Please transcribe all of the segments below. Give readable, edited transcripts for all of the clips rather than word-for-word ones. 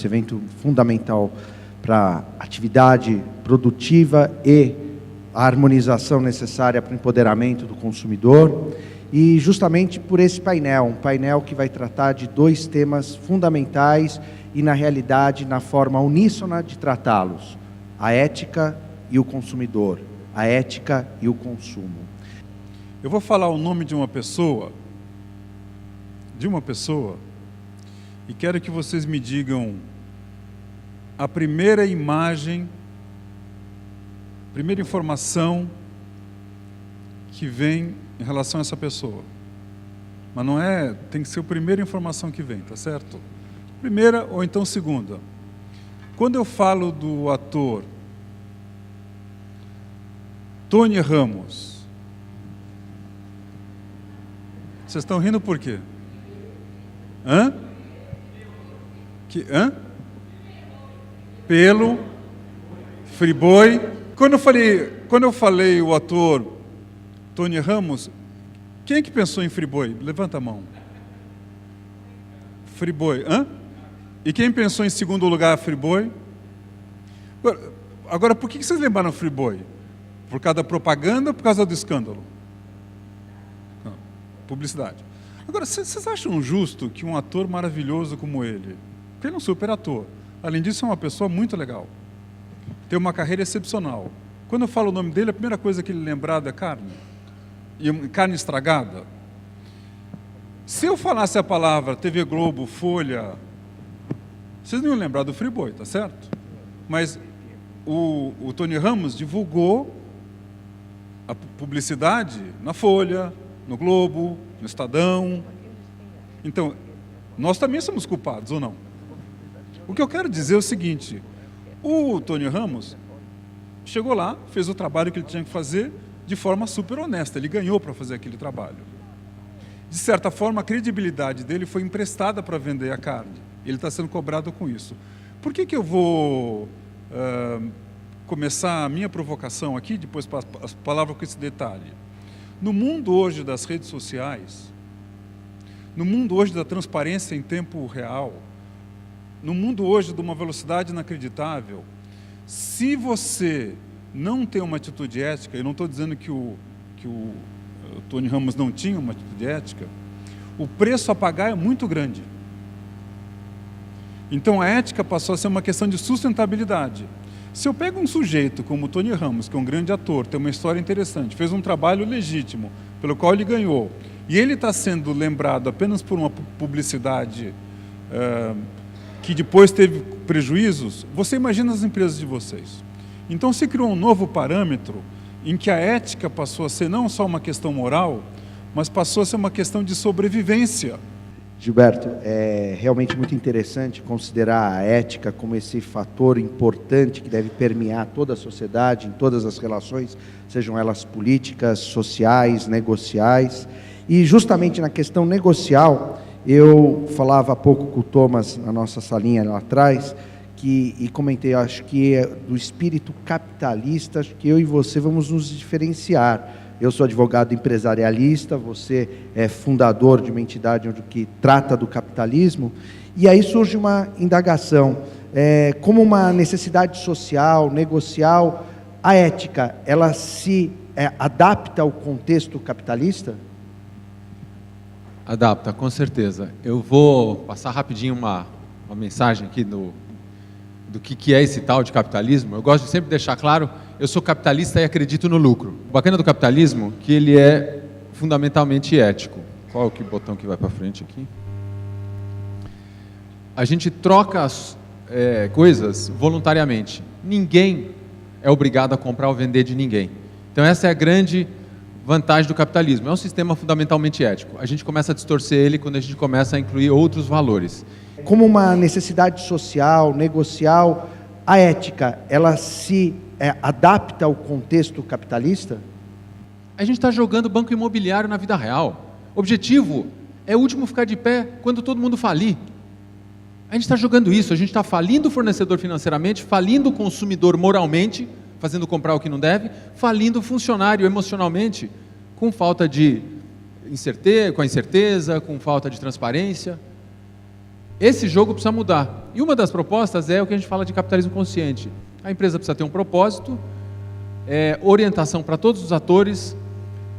esse evento fundamental para a atividade produtiva e a harmonização necessária para o empoderamento do consumidor. E justamente por esse painel, um painel que vai tratar de dois temas fundamentais e, na realidade, na forma uníssona de tratá-los: a ética e o consumidor, a ética e o consumo. Eu vou falar o nome de uma pessoa, e quero que vocês me digam a primeira imagem, primeira informação que vem em relação a essa pessoa. Mas não é, tem que ser a primeira informação que vem, tá certo? Primeira ou então segunda. Quando eu falo do ator Tony Ramos, vocês estão rindo por quê? Hã? Pelo, Friboi. Quando eu falei o ator Tony Ramos, quem é que pensou em Friboi? Levanta a mão. Friboi, hã? E quem pensou em segundo lugar Friboi? Agora, por que vocês lembraram Friboi? Por causa da propaganda ou por causa do escândalo? Não, publicidade. Agora, vocês acham justo que um ator maravilhoso como ele, porque ele é um super ator, além disso é uma pessoa muito legal, tem uma carreira excepcional. Quando eu falo o nome dele, a primeira coisa que ele lembrado é carne. E carne estragada. Se eu falasse a palavra TV Globo, Folha, vocês não iam lembrar do Friboi, tá certo? Mas o Tony Ramos divulgou a publicidade na Folha, no Globo, no Estadão. Então, nós também somos culpados, ou não? O que eu quero dizer é o seguinte: o Tony Ramos chegou lá, fez o trabalho que ele tinha que fazer de forma super honesta, ele ganhou para fazer aquele trabalho. De certa forma, a credibilidade dele foi emprestada para vender a carne. Ele está sendo cobrado com isso. Por que eu vou começar a minha provocação aqui, depois as palavras com esse detalhe? No mundo hoje das redes sociais, no mundo hoje da transparência em tempo real, no mundo hoje de uma velocidade inacreditável, se você não tem uma atitude ética, eu não estou dizendo que o Tony Ramos não tinha uma atitude ética, o preço a pagar é muito grande. Então a ética passou a ser uma questão de sustentabilidade. Se eu pego um sujeito como o Tony Ramos, que é um grande ator, tem uma história interessante, fez um trabalho legítimo, pelo qual ele ganhou, e ele está sendo lembrado apenas por uma publicidade que depois teve prejuízos, você imagina as empresas de vocês. Então se criou um novo parâmetro em que a ética passou a ser não só uma questão moral, mas passou a ser uma questão de sobrevivência. Gilberto, é realmente muito interessante considerar a ética como esse fator importante que deve permear toda a sociedade, em todas as relações, sejam elas políticas, sociais, negociais. E justamente na questão negocial, eu falava há pouco com o Thomas, na nossa salinha lá atrás, e comentei, acho que é do espírito capitalista, acho que eu e você vamos nos diferenciar. Eu sou advogado empresarialista, você é fundador de uma entidade que trata do capitalismo, e aí surge uma indagação, como uma necessidade social, negocial, a ética, ela se adapta ao contexto capitalista? Adapta, com certeza. Eu vou passar rapidinho uma mensagem aqui do que é esse tal de capitalismo. Eu gosto de sempre deixar claro, eu sou capitalista e acredito no lucro. O bacana do capitalismo é que ele é fundamentalmente ético. Qual é o botão que vai para frente aqui? A gente troca as coisas voluntariamente. Ninguém é obrigado a comprar ou vender de ninguém. Então essa é a grande vantagem do capitalismo. É um sistema fundamentalmente ético. A gente começa a distorcer ele quando a gente começa a incluir outros valores. Como uma necessidade social, negocial, a ética, ela se adapta ao contexto capitalista? A gente está jogando banco imobiliário na vida real. O objetivo é o último ficar de pé quando todo mundo falir. A gente está jogando isso, a gente está falindo o fornecedor financeiramente, falindo o consumidor moralmente, fazendo comprar o que não deve, falindo o funcionário emocionalmente, com falta de incerteza, com falta de transparência. Esse jogo precisa mudar. E uma das propostas é o que a gente fala de capitalismo consciente. A empresa precisa ter um propósito, orientação para todos os atores,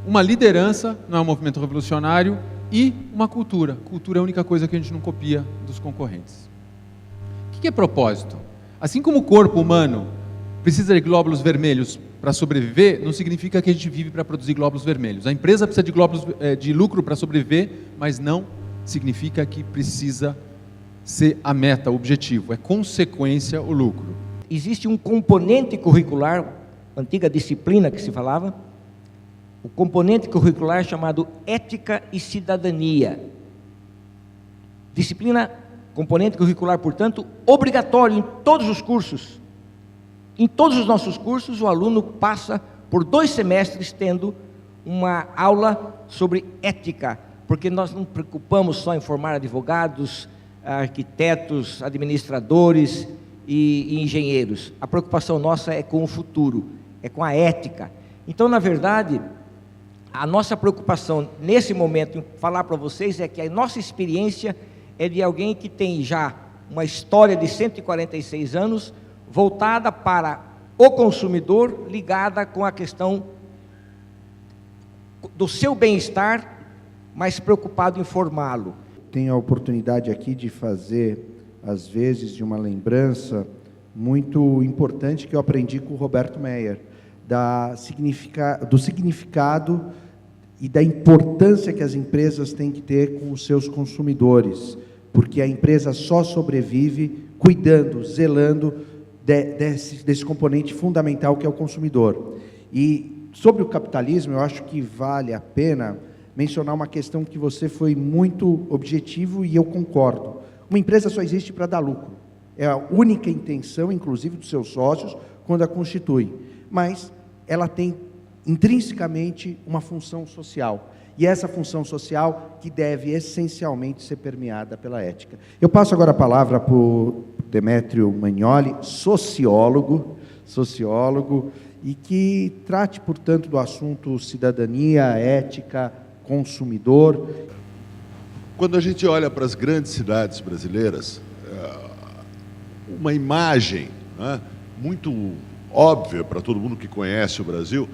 uma liderança, não é um movimento revolucionário, e uma cultura. Cultura é a única coisa que a gente não copia dos concorrentes. O que é propósito? Assim como o corpo humano precisa de glóbulos vermelhos para sobreviver, não significa que a gente vive para produzir glóbulos vermelhos. A empresa precisa de lucro para sobreviver, mas não significa que precisa ser a meta, o objetivo. É consequência o lucro. Existe um componente curricular, antiga disciplina que se falava, o componente curricular chamado Ética e Cidadania. Disciplina, componente curricular, portanto, obrigatório em todos os cursos. Em todos os nossos cursos, o aluno passa por 2 semestres tendo uma aula sobre ética, porque nós não nos preocupamos só em formar advogados, arquitetos, administradores e engenheiros. A preocupação nossa é com o futuro, é com a ética. Então, na verdade, a nossa preocupação nesse momento em falar para vocês é que a nossa experiência é de alguém que tem já uma história de 146 anos voltada para o consumidor, ligada com a questão do seu bem-estar, mas preocupado em formá-lo. Tenho a oportunidade aqui de fazer, às vezes, de uma lembrança muito importante que eu aprendi com o Roberto Meyer, do significado e da importância que as empresas têm que ter com os seus consumidores, porque a empresa só sobrevive cuidando, zelando desse componente fundamental que é o consumidor. E sobre o capitalismo, eu acho que vale a pena mencionar uma questão que você foi muito objetivo e eu concordo. Uma empresa só existe para dar lucro. É a única intenção, inclusive, dos seus sócios, quando a constitui. Mas ela tem intrinsecamente uma função social. E essa função social que deve essencialmente ser permeada pela ética. Eu passo agora a palavra para o Demétrio Magnoli, sociólogo, e que trate, portanto, do assunto cidadania, ética, consumidor. Quando a gente olha para as grandes cidades brasileiras, uma imagem, né, muito óbvia para todo mundo que conhece o Brasil,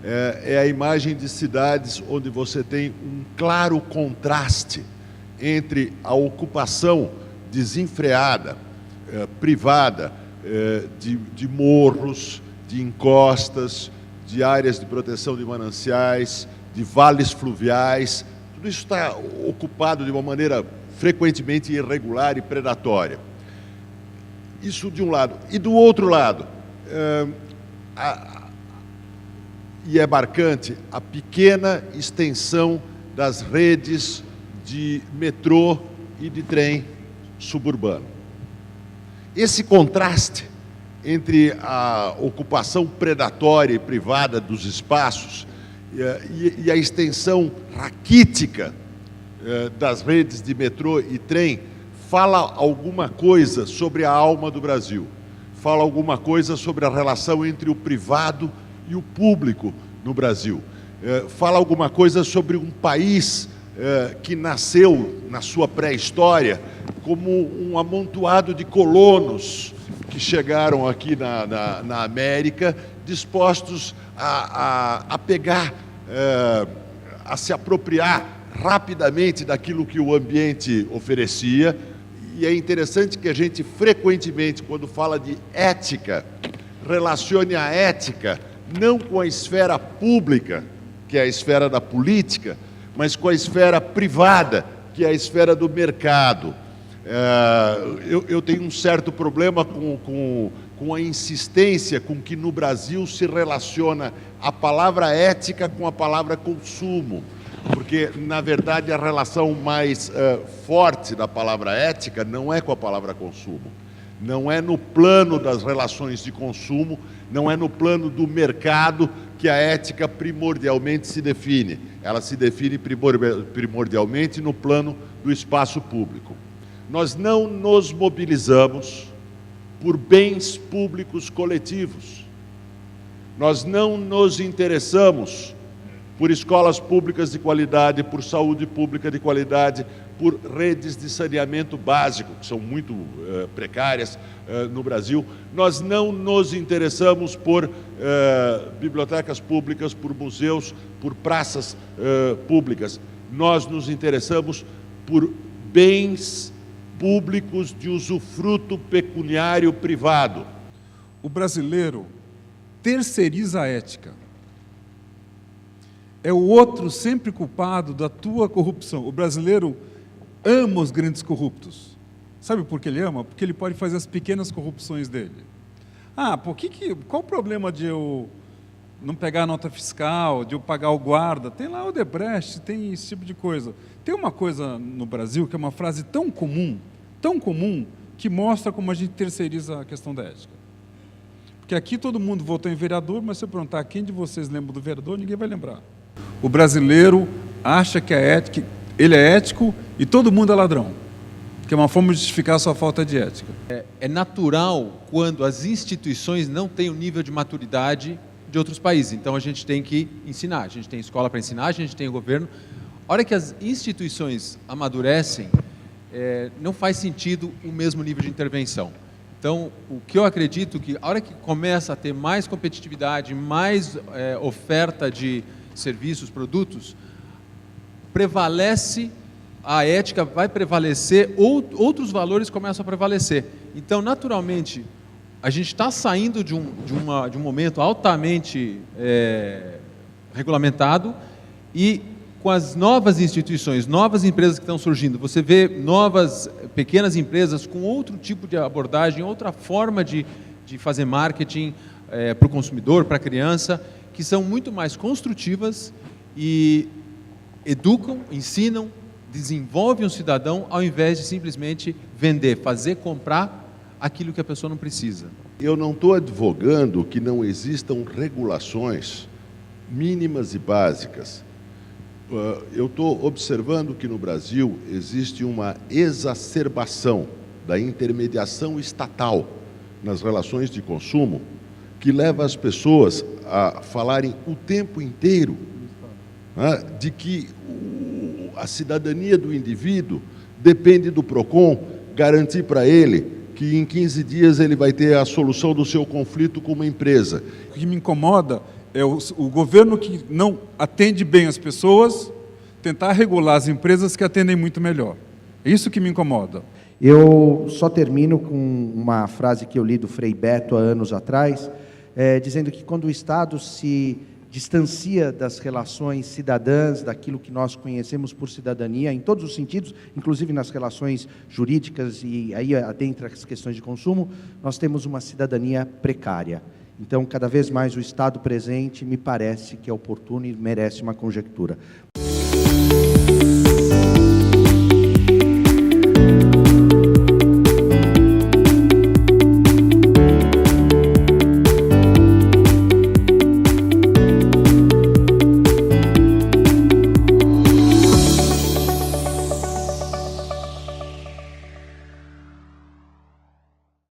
é a imagem de cidades onde você tem um claro contraste entre a ocupação desenfreada, privada, de morros, de encostas, de áreas de proteção de mananciais, de vales fluviais. Tudo isso está ocupado de uma maneira frequentemente irregular e predatória. Isso de um lado. E do outro lado, e é marcante, a pequena extensão das redes de metrô e de trem suburbano. Esse contraste entre a ocupação predatória e privada dos espaços e a extensão raquítica das redes de metrô e trem fala alguma coisa sobre a alma do Brasil, fala alguma coisa sobre a relação entre o privado e o público no Brasil, fala alguma coisa sobre um país que nasceu na sua pré-história como um amontoado de colonos que chegaram aqui na América, dispostos a pegar, a se apropriar rapidamente daquilo que o ambiente oferecia. E é interessante que a gente frequentemente, quando fala de ética, relacione a ética não com a esfera pública, que é a esfera da política, mas com a esfera privada, que é a esfera do mercado. Eu tenho um certo problema com a insistência com que no Brasil se relaciona a palavra ética com a palavra consumo, porque, na verdade, a relação mais forte da palavra ética não é com a palavra consumo, não é no plano das relações de consumo, não é no plano do mercado que a ética primordialmente se define. Ela se define primordialmente no plano do espaço público. Nós não nos mobilizamos por bens públicos coletivos. Nós não nos interessamos por escolas públicas de qualidade, por saúde pública de qualidade, por redes de saneamento básico, que são muito precárias no Brasil. Nós não nos interessamos por bibliotecas públicas, por museus, por praças públicas. Nós nos interessamos por bens públicos de usufruto pecuniário privado. O brasileiro terceiriza a ética. É o outro sempre culpado da tua corrupção. O brasileiro ama os grandes corruptos. Sabe por que ele ama? Porque ele pode fazer as pequenas corrupções dele. Qual o problema de eu não pegar a nota fiscal, de eu pagar o guarda? Tem lá o Odebrecht, tem esse tipo de coisa. Tem uma coisa no Brasil que é uma frase tão comum, que mostra como a gente terceiriza a questão da ética. Porque aqui todo mundo votou em vereador, mas se eu perguntar quem de vocês lembra do vereador, ninguém vai lembrar. O brasileiro acha que ele é ético e todo mundo é ladrão, que é uma forma de justificar a sua falta de ética. É natural quando as instituições não têm o nível de maturidade de outros países. Então a gente tem que ensinar, a gente tem escola para ensinar, a gente tem o governo. A hora que as instituições amadurecem, não faz sentido o mesmo nível de intervenção. Então, o que eu acredito que a hora que começa a ter mais competitividade, mais oferta de serviços, produtos, prevalece a ética, vai prevalecer, outros valores começam a prevalecer. Então, naturalmente, a gente está saindo de um momento altamente regulamentado e com as novas instituições, novas empresas que estão surgindo, você vê novas pequenas empresas com outro tipo de abordagem, outra forma de fazer marketing para o consumidor, para a criança, que são muito mais construtivas e educam, ensinam, desenvolvem um cidadão ao invés de simplesmente vender, fazer comprar aquilo que a pessoa não precisa. Eu não estou advogando que não existam regulações mínimas e básicas. Eu estou observando que no Brasil existe uma exacerbação da intermediação estatal nas relações de consumo que leva as pessoas a falarem o tempo inteiro de que a cidadania do indivíduo depende do PROCON garantir para ele que em 15 dias ele vai ter a solução do seu conflito com uma empresa. O que me incomoda é o governo que não atende bem as pessoas, tentar regular as empresas que atendem muito melhor. É isso que me incomoda. Eu só termino com uma frase que eu li do Frei Beto há anos atrás, dizendo que quando o Estado se distancia das relações cidadãs, daquilo que nós conhecemos por cidadania, em todos os sentidos, inclusive nas relações jurídicas e aí adentra as questões de consumo, nós temos uma cidadania precária. Então, cada vez mais o Estado presente me parece que é oportuno e merece uma conjectura.